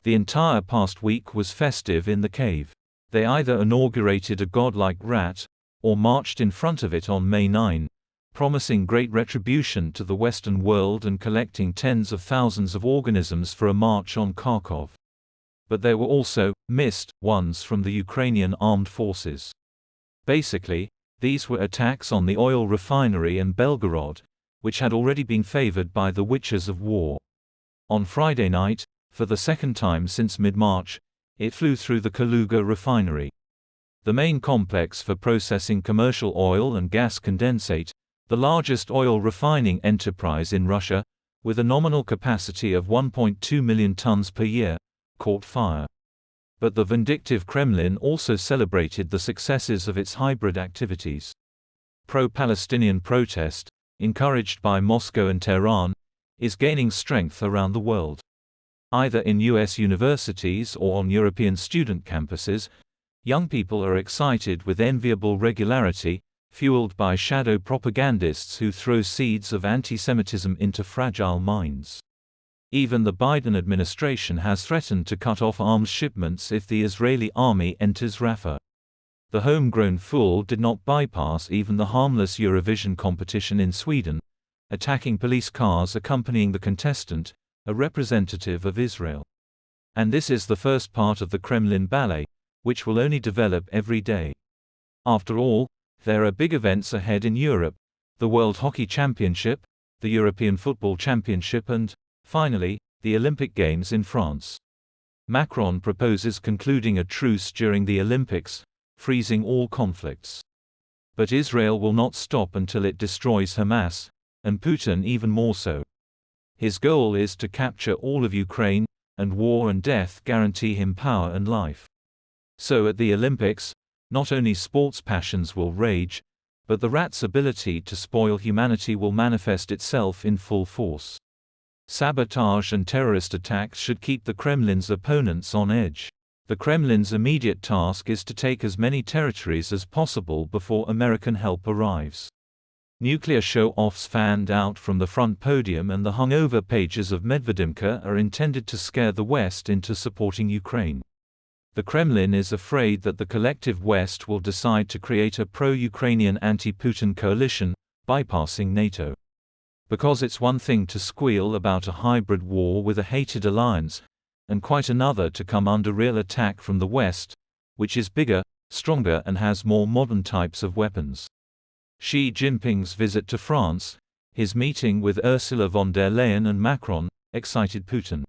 The entire past week was festive in the cave. They either inaugurated a godlike rat, or marched in front of it on May 9, promising great retribution to the Western world and collecting tens of thousands of organisms for a march on Kharkov. But there were also missed ones from the Ukrainian armed forces. Basically, these were attacks on the oil refinery in Belgorod, which had already been favored by the witches of war. On Friday night, for the second time since mid-March, it flew through the Kaluga refinery. The main complex for processing commercial oil and gas condensate, the largest oil refining enterprise in Russia, with a nominal capacity of 1.2 million tons per year, caught fire. But the vindictive Kremlin also celebrated the successes of its hybrid activities. Pro-Palestinian protest, encouraged by Moscow and Tehran, is gaining strength around the world. Either in US universities or on European student campuses, young people are excited with enviable regularity, fueled by shadow propagandists who throw seeds of anti-Semitism into fragile minds. Even the Biden administration has threatened to cut off arms shipments if the Israeli army enters Rafah. The homegrown fool did not bypass even the harmless Eurovision competition in Sweden, attacking police cars accompanying the contestant, a representative of Israel. And this is the first part of the Kremlin ballet, which will only develop every day. After all, there are big events ahead in Europe: the World Hockey Championship, the European Football Championship and, finally, the Olympic Games in France. Macron proposes concluding a truce during the Olympics, freezing all conflicts. But Israel will not stop until it destroys Hamas, and Putin even more so. His goal is to capture all of Ukraine, and war and death guarantee him power and life. So at the Olympics, not only sports passions will rage, but the rat's ability to spoil humanity will manifest itself in full force. Sabotage and terrorist attacks should keep the Kremlin's opponents on edge. The Kremlin's immediate task is to take as many territories as possible before American help arrives. Nuclear show-offs fanned out from the front podium and the hungover pages of Medvedimka are intended to scare the West into supporting Ukraine. The Kremlin is afraid that the collective West will decide to create a pro-Ukrainian anti-Putin coalition, bypassing NATO. Because it's one thing to squeal about a hybrid war with a hated alliance, and quite another to come under real attack from the West, which is bigger, stronger and has more modern types of weapons. Xi Jinping's visit to France, his meeting with Ursula von der Leyen and Macron, excited Putin.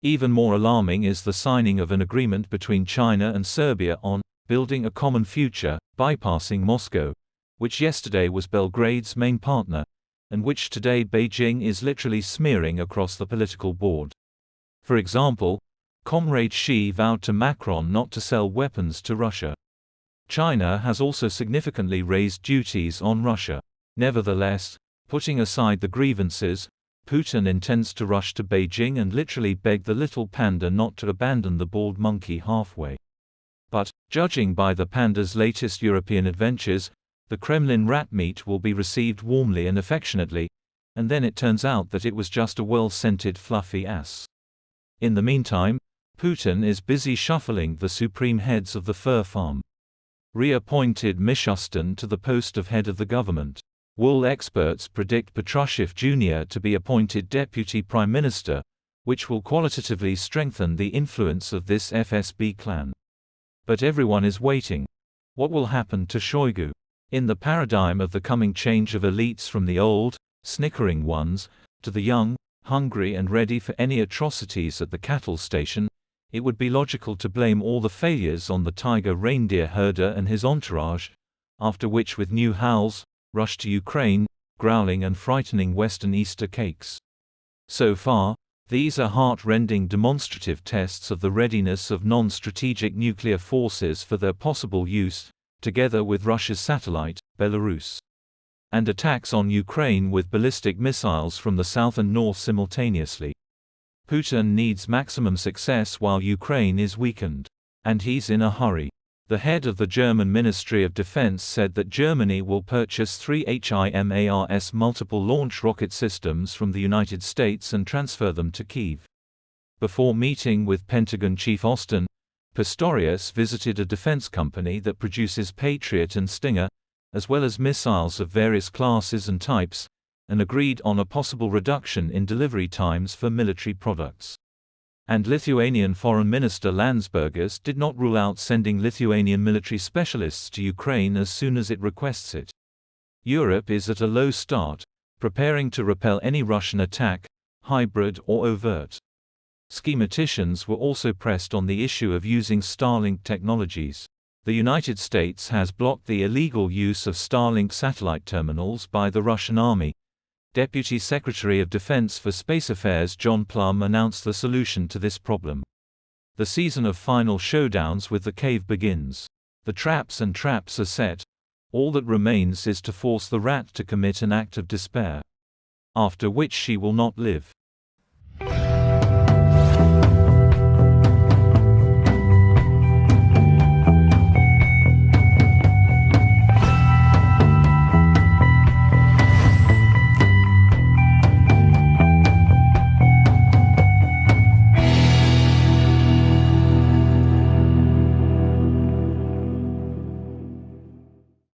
Even more alarming is the signing of an agreement between China and Serbia on building a common future, bypassing Moscow, which yesterday was Belgrade's main partner, and which today Beijing is literally smearing across the political board. For example, Comrade Xi vowed to Macron not to sell weapons to Russia. China has also significantly raised duties on Russia. Nevertheless, putting aside the grievances, Putin intends to rush to Beijing and literally beg the little panda not to abandon the bald monkey halfway. But, judging by the panda's latest European adventures, the Kremlin rat meat will be received warmly and affectionately, and then it turns out that it was just a well-scented fluffy ass. In the meantime, Putin is busy shuffling the supreme heads of the fur farm. Reappointed Mishustin to the post of head of the government. Wool experts predict Patrushev Jr. to be appointed Deputy Prime Minister, which will qualitatively strengthen the influence of this FSB clan. But everyone is waiting. What will happen to Shoigu? In the paradigm of the coming change of elites from the old, snickering ones, to the young, hungry and ready for any atrocities at the cattle station, it would be logical to blame all the failures on the tiger reindeer herder and his entourage, after which with new howls, rush to Ukraine, growling and frightening Western Easter cakes. So far, these are heart-rending demonstrative tests of the readiness of non-strategic nuclear forces for their possible use, together with Russia's satellite, Belarus. And attacks on Ukraine with ballistic missiles from the south and north simultaneously. Putin needs maximum success while Ukraine is weakened. And he's in a hurry. The head of the German Ministry of Defense said that Germany will purchase 3 HIMARS multiple launch rocket systems from the United States and transfer them to Kyiv. Before meeting with Pentagon Chief Austin, Pistorius visited a defense company that produces Patriot and Stinger, as well as missiles of various classes and types, and agreed on a possible reduction in delivery times for military products. And Lithuanian Foreign Minister Landsbergis did not rule out sending Lithuanian military specialists to Ukraine as soon as it requests it. Europe is at a low start, preparing to repel any Russian attack, hybrid or overt. Schematicians were also pressed on the issue of using Starlink technologies. The United States has blocked the illegal use of Starlink satellite terminals by the Russian Army. Deputy Secretary of Defense for Space Affairs John Plum announced the solution to this problem. The season of final showdowns with the cave begins. The traps are set. All that remains is to force the rat to commit an act of despair, after which she will not live.